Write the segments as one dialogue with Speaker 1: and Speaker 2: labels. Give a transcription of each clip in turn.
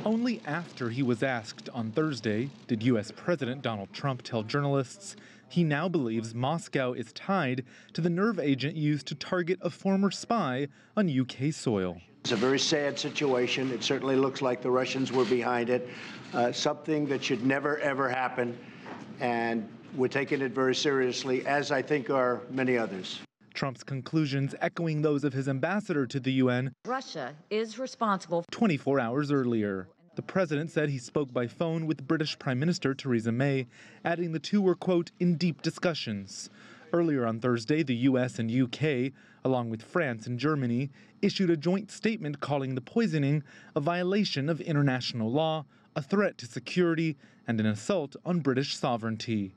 Speaker 1: Only after he was asked on Thursday did U.S. President Donald Trump tell journalists he now believes Moscow is tied to the nerve agent used to target a former spy on UK soil.
Speaker 2: It's a very sad situation. It certainly looks like the Russians were behind it, something that should never, ever happen. And we're taking it very seriously, as I think are many others.
Speaker 1: Trump's conclusions echoing those of his ambassador to the UN.
Speaker 3: Russia is responsible.
Speaker 1: 24 hours earlier. The president said he spoke by phone with British Prime Minister Theresa May, adding the two were, quote, in deep discussions. Earlier on Thursday, the US and UK, along with France and Germany, issued a joint statement calling the poisoning a violation of international law, a threat to security, and an assault on British sovereignty.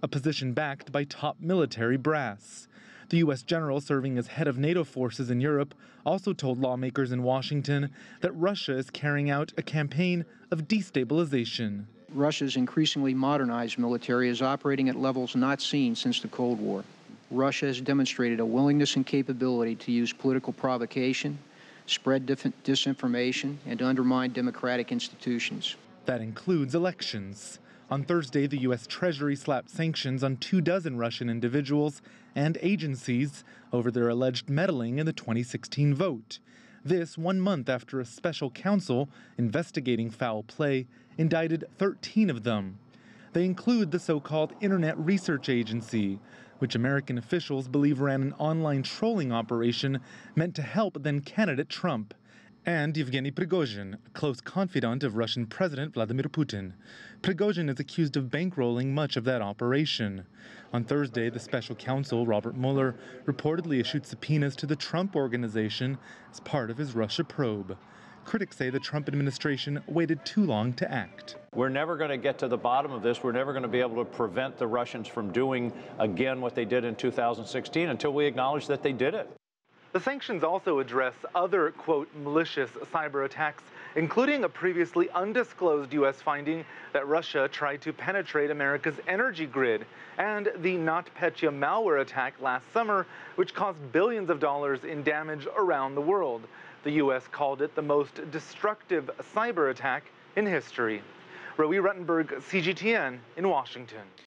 Speaker 1: A position backed by top military brass. The U.S. general serving as head of NATO forces in Europe also told lawmakers in Washington that Russia is carrying out a campaign of destabilization.
Speaker 4: Russia's increasingly modernized military is operating at levels not seen since the Cold War. Russia has demonstrated a willingness and capability to use political provocation, spread disinformation, and to undermine democratic institutions.
Speaker 1: That includes elections. On Thursday, the U.S. Treasury slapped sanctions on 24 Russian individuals and agencies over their alleged meddling in the 2016 vote. This 1 month after a special counsel investigating foul play indicted 13 of them. They include the so-called Internet Research Agency, which American officials believe ran an online trolling operation meant to help then-candidate Trump. And Yevgeny Prigozhin, a close confidant of Russian President Vladimir Putin. Prigozhin is accused of bankrolling much of that operation. On Thursday, the special counsel, Robert Mueller, reportedly issued subpoenas to the Trump Organization as part of his Russia probe. Critics say the Trump administration waited too long to act.
Speaker 5: We're never going to get to the bottom of this. We're never going to be able to prevent the Russians from doing again what they did in 2016 until we acknowledge that they did it.
Speaker 1: The sanctions also address other, quote, malicious cyber attacks, including a previously undisclosed U.S. finding that Russia tried to penetrate America's energy grid, and the NotPetya malware attack last summer, which caused billions of dollars in damage around the world. The U.S. called it the most destructive cyber attack in history. Roe Ruttenberg, CGTN in Washington.